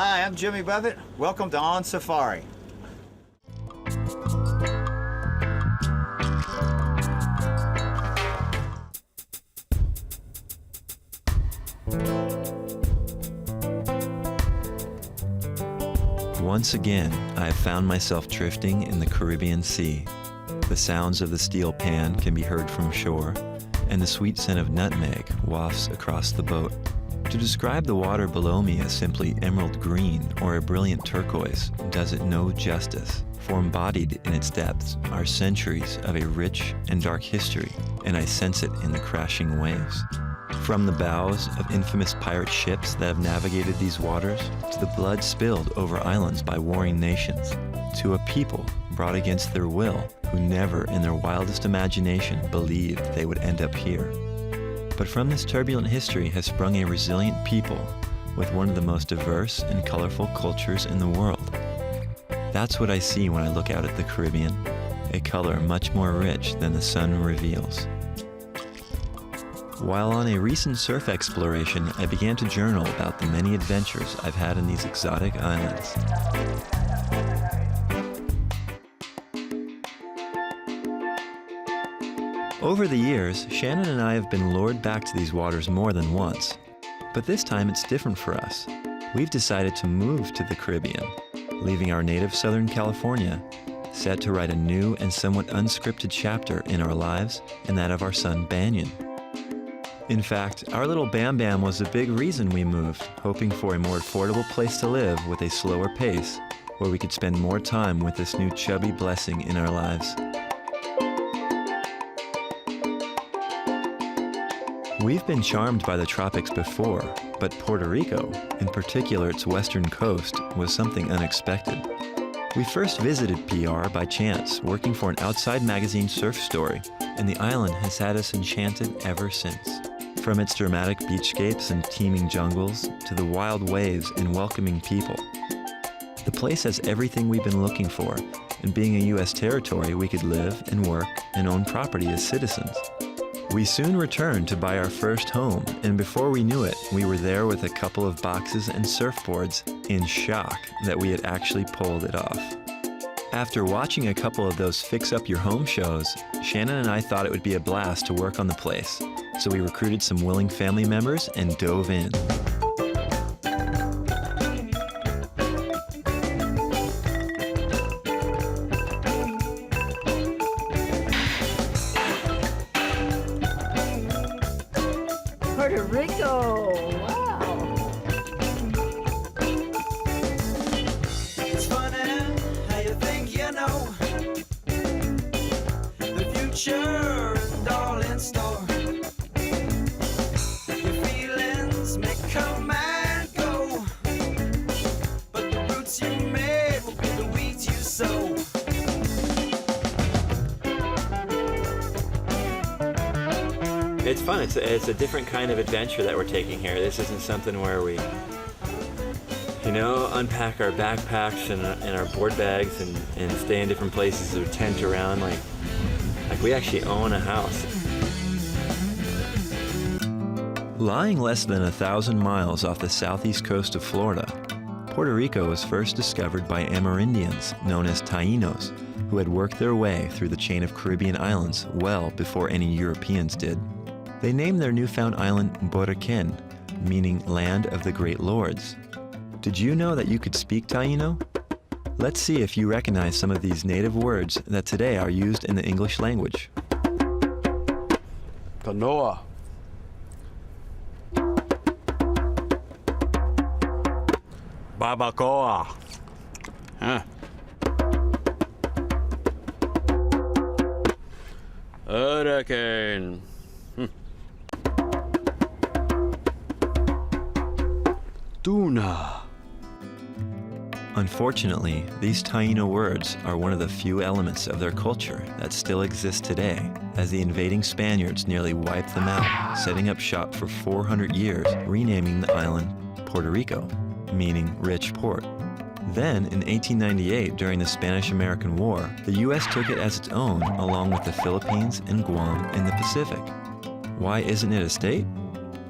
Hi, I'm Jimmy Buffett. Welcome to On Safari. Once again, I have found myself drifting in the Caribbean Sea. The sounds of the steel pan can be heard from shore, and the sweet scent of nutmeg wafts across the boat. To describe the water below me as simply emerald green or a brilliant turquoise does it no justice, for embodied in its depths are centuries of a rich and dark history, and I sense it in the crashing waves. From the bows of infamous pirate ships that have navigated these waters, to the blood spilled over islands by warring nations, to a people brought against their will who never in their wildest imagination believed they would end up here. But from this turbulent history has sprung a resilient people with one of the most diverse and colorful cultures in the world. That's what I see when I look out at the Caribbean, a color much more rich than the sun reveals. While on a recent surf exploration, I began to journal about the many adventures I've had in these exotic islands. Over the years, Shannon and I have been lured back to these waters more than once. But this time it's different for us. We've decided to move to the Caribbean, leaving our native Southern California, set to write a new and somewhat unscripted chapter in our lives and that of our son Banyan. In fact, our little Bam Bam was a big reason we moved, hoping for a more affordable place to live with a slower pace, where we could spend more time with this new chubby blessing in our lives. We've been charmed by the tropics before, but Puerto Rico, in particular its western coast, was something unexpected. We first visited PR by chance, working for an outside magazine surf story, and the island has had us enchanted ever since. From its dramatic beachscapes and teeming jungles, to the wild waves and welcoming people. The place has everything we've been looking for, and being a U.S. territory, we could live and work and own property as citizens. We soon returned to buy our first home, and before we knew it, we were there with a couple of boxes and surfboards, in shock that we had actually pulled it off. After watching a couple of those fix-up-your-home shows, Shannon and I thought it would be a blast to work on the place, so we recruited some willing family members and dove in. Puerto Rico! Wow! It's funny how you think you know the future and all in store. Your feelings may come and go, but the roots you made will be the weeds you sow. It's fun. It's a different kind of adventure that we're taking here. This isn't something where we, unpack our backpacks and our board bags and stay in different places or tent around. Like we actually own a house. Lying less than 1,000 miles off the southeast coast of Florida, Puerto Rico was first discovered by Amerindians known as Taínos, who had worked their way through the chain of Caribbean islands well before any Europeans did. They named their newfound island Puerto Rican, meaning land of the great lords. Did you know that you could speak Taíno? Let's see if you recognize some of these native words that today are used in the English language. Canoa. Barbacoa. Huh. Hurricane. Tuna. Unfortunately, these Taíno words are one of the few elements of their culture that still exist today, as the invading Spaniards nearly wiped them out, setting up shop for 400 years, renaming the island Puerto Rico, meaning rich port. Then, in 1898, during the Spanish-American War, the U.S. took it as its own, along with the Philippines and Guam in the Pacific. Why isn't it a state?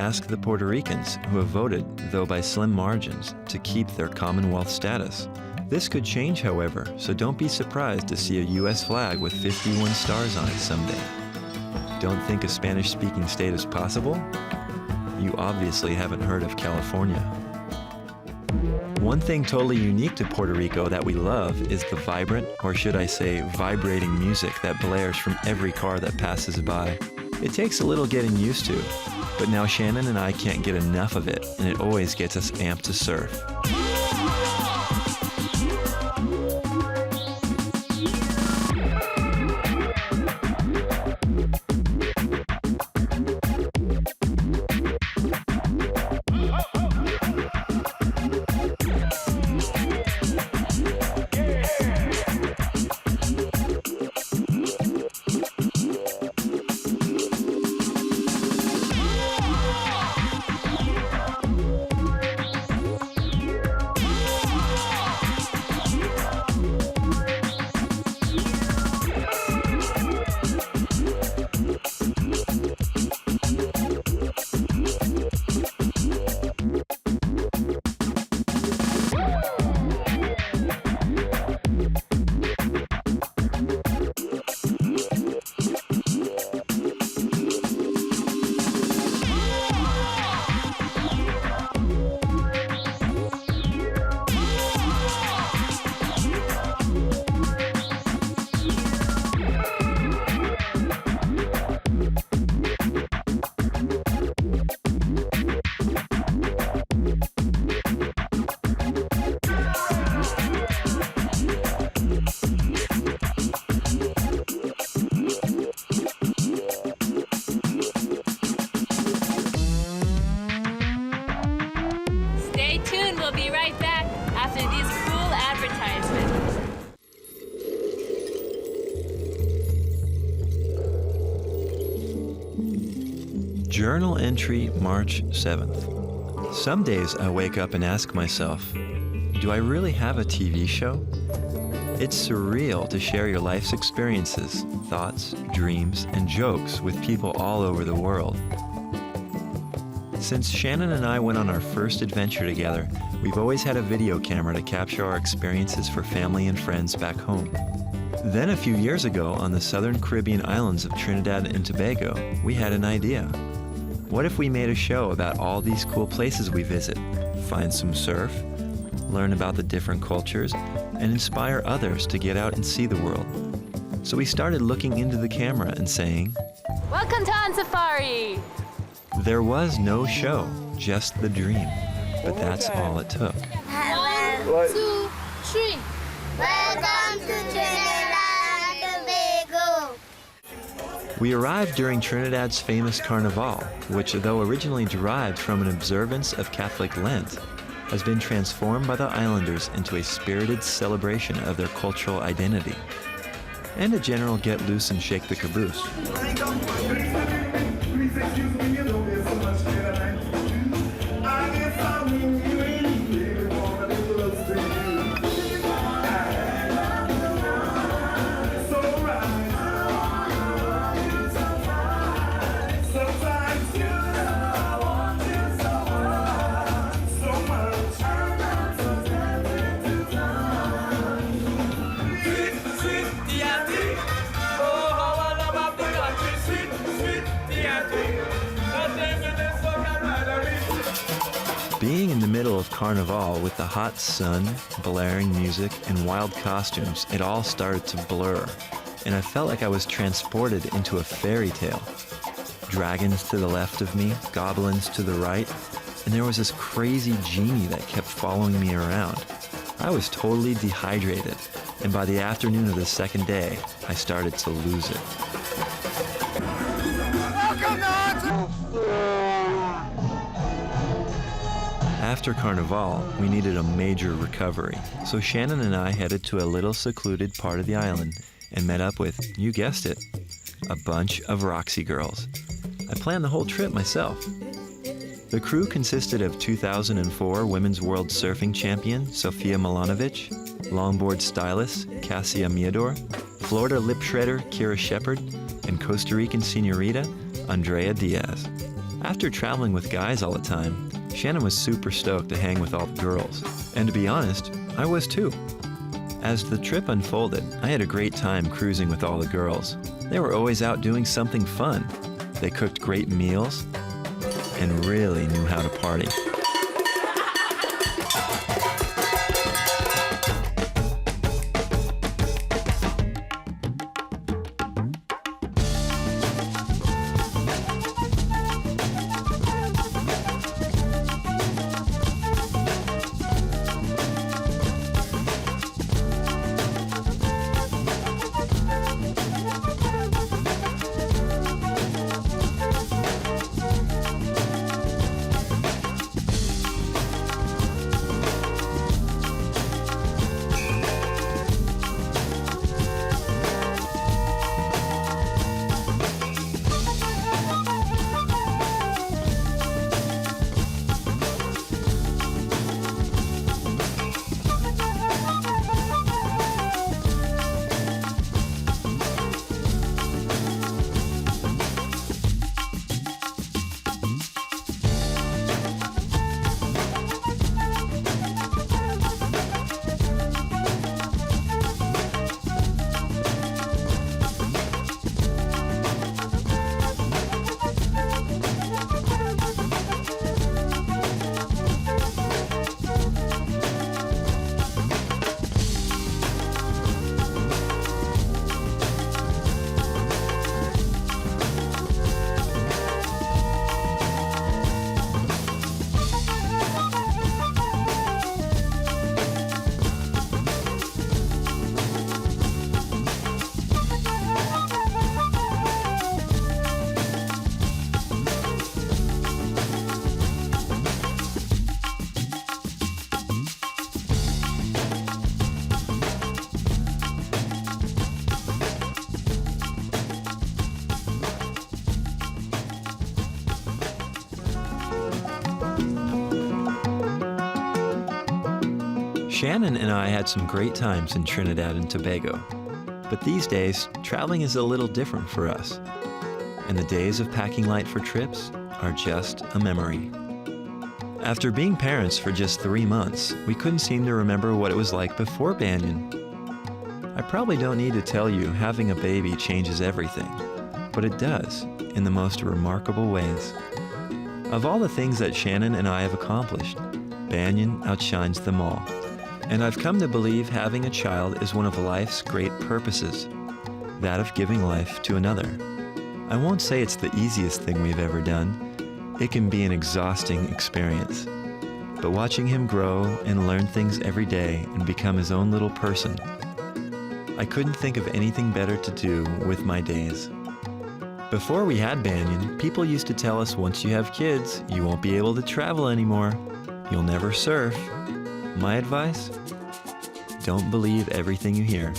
ask the Puerto Ricans, who have voted, though by slim margins, to keep their Commonwealth status. This could change, however, so don't be surprised to see a U.S. flag with 51 stars on it someday. Don't think a Spanish-speaking state is possible? You obviously haven't heard of California. One thing totally unique to Puerto Rico that we love is the vibrant, or should I say vibrating music that blares from every car that passes by. It takes a little getting used to, but now Shannon and I can't get enough of it, and it always gets us amped to surf. Journal entry, March 7th. Some days I wake up and ask myself, do I really have a TV show? It's surreal to share your life's experiences, thoughts, dreams, and jokes with people all over the world. Since Shannon and I went on our first adventure together, we've always had a video camera to capture our experiences for family and friends back home. Then a few years ago, on the southern Caribbean islands of Trinidad and Tobago, we had an idea. What if we made a show about all these cool places we visit, find some surf, learn about the different cultures, and inspire others to get out and see the world? So we started looking into the camera and saying, "Welcome to On Safari!" There was no show, just the dream. But that's all it took. 1, 2, 3. Welcome to Trinidad and Tobago. We arrived during Trinidad's famous Carnival, which, though originally derived from an observance of Catholic Lent, has been transformed by the islanders into a spirited celebration of their cultural identity, and a general get loose and shake the caboose. Being in the middle of Carnival with the hot sun, blaring music, and wild costumes, it all started to blur, and I felt like I was transported into a fairy tale. Dragons to the left of me, goblins to the right, and there was this crazy genie that kept following me around. I was totally dehydrated, and by the afternoon of the second day, I started to lose it. After Carnival, we needed a major recovery, so Shannon and I headed to a little secluded part of the island and met up with, you guessed it, a bunch of Roxy girls. I planned the whole trip myself. The crew consisted of 2004 Women's World Surfing Champion Sofia Milanovic, longboard stylist Cassia Miador, Florida lip shredder Kira Shepard, and Costa Rican senorita Andrea Diaz. After traveling with guys all the time, Shannon was super stoked to hang with all the girls. And to be honest, I was too. As the trip unfolded, I had a great time cruising with all the girls. They were always out doing something fun. They cooked great meals and really knew how to party. Shannon and I had some great times in Trinidad and Tobago, but these days, traveling is a little different for us, and the days of packing light for trips are just a memory. After being parents for just 3 months, we couldn't seem to remember what it was like before Banyan. I probably don't need to tell you having a baby changes everything, but it does in the most remarkable ways. Of all the things that Shannon and I have accomplished, Banyan outshines them all. And I've come to believe having a child is one of life's great purposes, that of giving life to another. I won't say it's the easiest thing we've ever done. It can be an exhausting experience. But watching him grow and learn things every day and become his own little person, I couldn't think of anything better to do with my days. Before we had Banyan, people used to tell us once you have kids, you won't be able to travel anymore. You'll never surf. My advice? Don't believe everything you hear.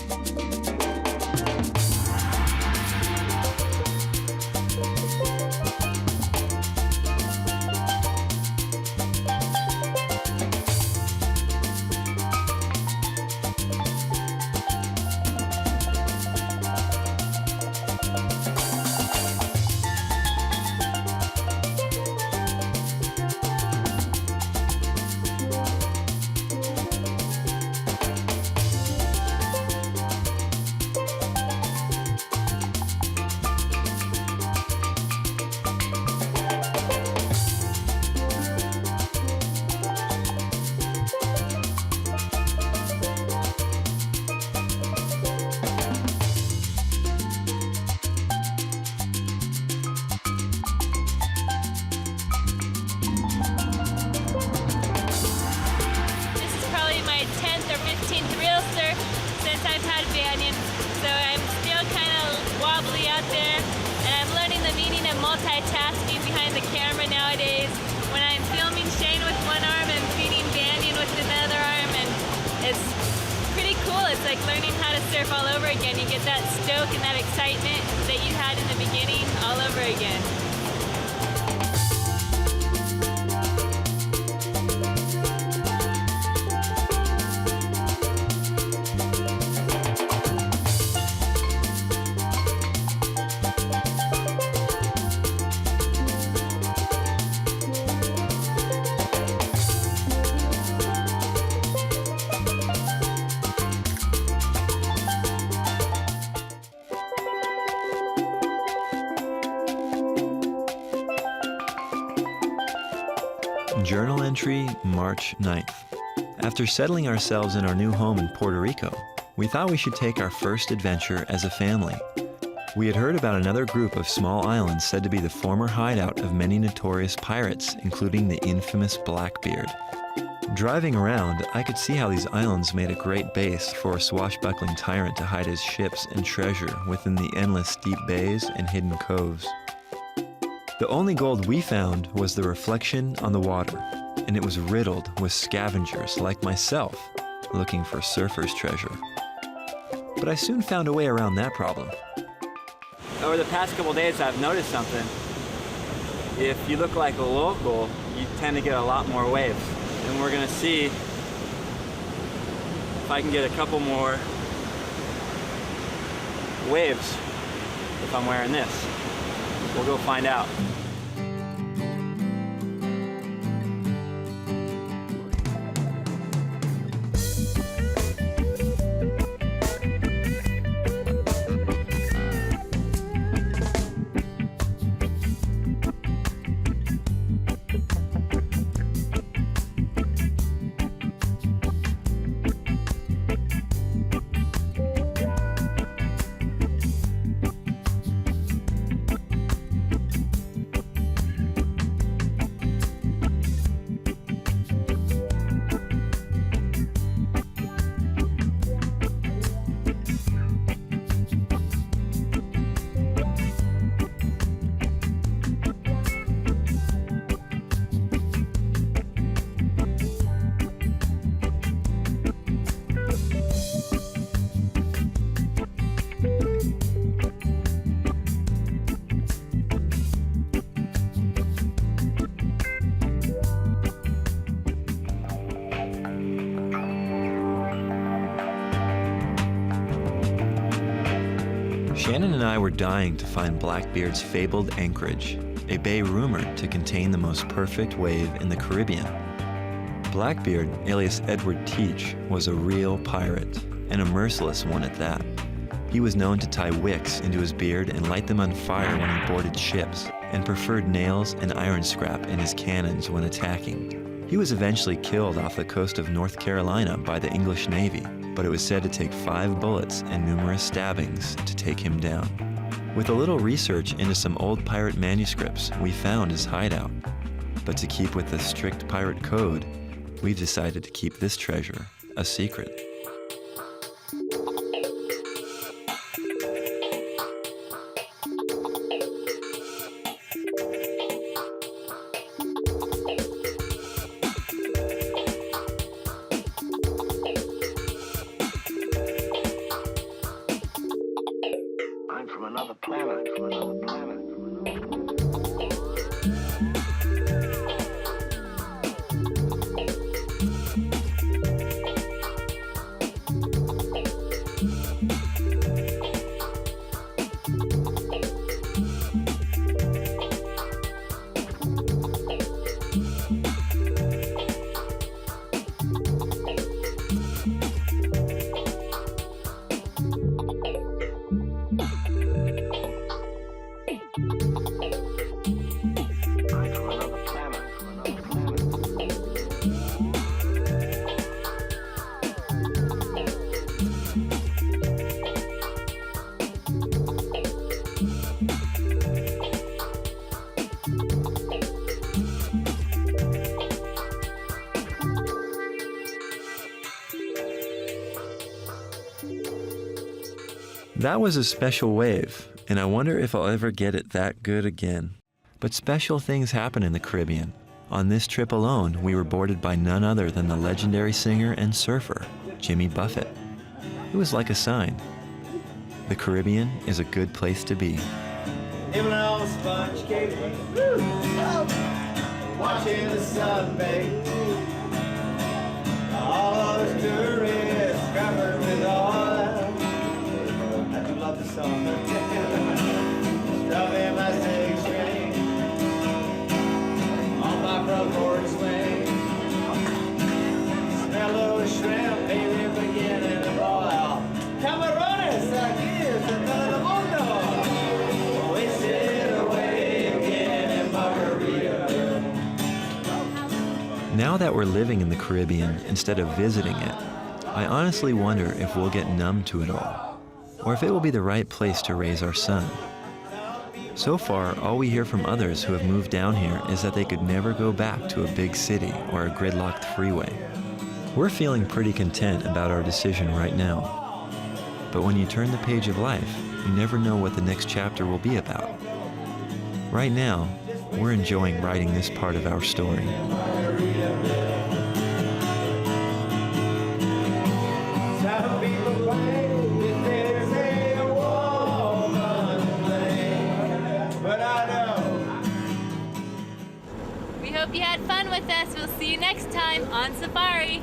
Multitasking behind the camera nowadays. When I'm filming Shane with one arm and feeding Banyan with another arm, and it's pretty cool. It's like learning how to surf all over again. You get that stoke and that excitement that you had in the beginning all over again. Journal entry, March 9th. After settling ourselves in our new home in Puerto Rico, we thought we should take our first adventure as a family. We had heard about another group of small islands said to be the former hideout of many notorious pirates, including the infamous Blackbeard. Driving around, I could see how these islands made a great base for a swashbuckling tyrant to hide his ships and treasure within the endless deep bays and hidden coves. The only gold we found was the reflection on the water, and it was riddled with scavengers like myself looking for surfers' treasure. But I soon found a way around that problem. Over the past couple days, I've noticed something. If you look like a local, you tend to get a lot more waves. And we're gonna see if I can get a couple more waves if I'm wearing this. We'll go find out. Shannon and I were dying to find Blackbeard's fabled anchorage, a bay rumored to contain the most perfect wave in the Caribbean. Blackbeard, alias Edward Teach, was a real pirate, and a merciless one at that. He was known to tie wicks into his beard and light them on fire when he boarded ships, and preferred nails and iron scrap in his cannons when attacking. He was eventually killed off the coast of North Carolina by the English Navy, but it was said to take 5 bullets and numerous stabbings to take him down. With a little research into some old pirate manuscripts, we found his hideout. But to keep with the strict pirate code, we've decided to keep this treasure a secret. That was a special wave, and I wonder if I'll ever get it that good again. But special things happen in the Caribbean. On this trip alone, we were boarded by none other than the legendary singer and surfer, Jimmy Buffett. It was like a sign. The Caribbean is a good place to be. Nibbling on sponge cake, watching the sun bake. All those tourists covered with oil. I do love the song. Stuffing my six string on my front porch swing. Smell those shrimp, baby, beginning to boil. Camarones, aquí es el todo el mundo. Wasted away again in Margarita. Now that we're living in the Caribbean instead of visiting it, I honestly wonder if we'll get numb to it all, or if it will be the right place to raise our son. So far, all we hear from others who have moved down here is that they could never go back to a big city or a gridlocked freeway. We're feeling pretty content about our decision right now. But when you turn the page of life, you never know what the next chapter will be about. Right now, we're enjoying writing this part of our story. Some people claim that there's a woman's thing, but I know. We hope you had fun with us. We'll see you next time on Safari.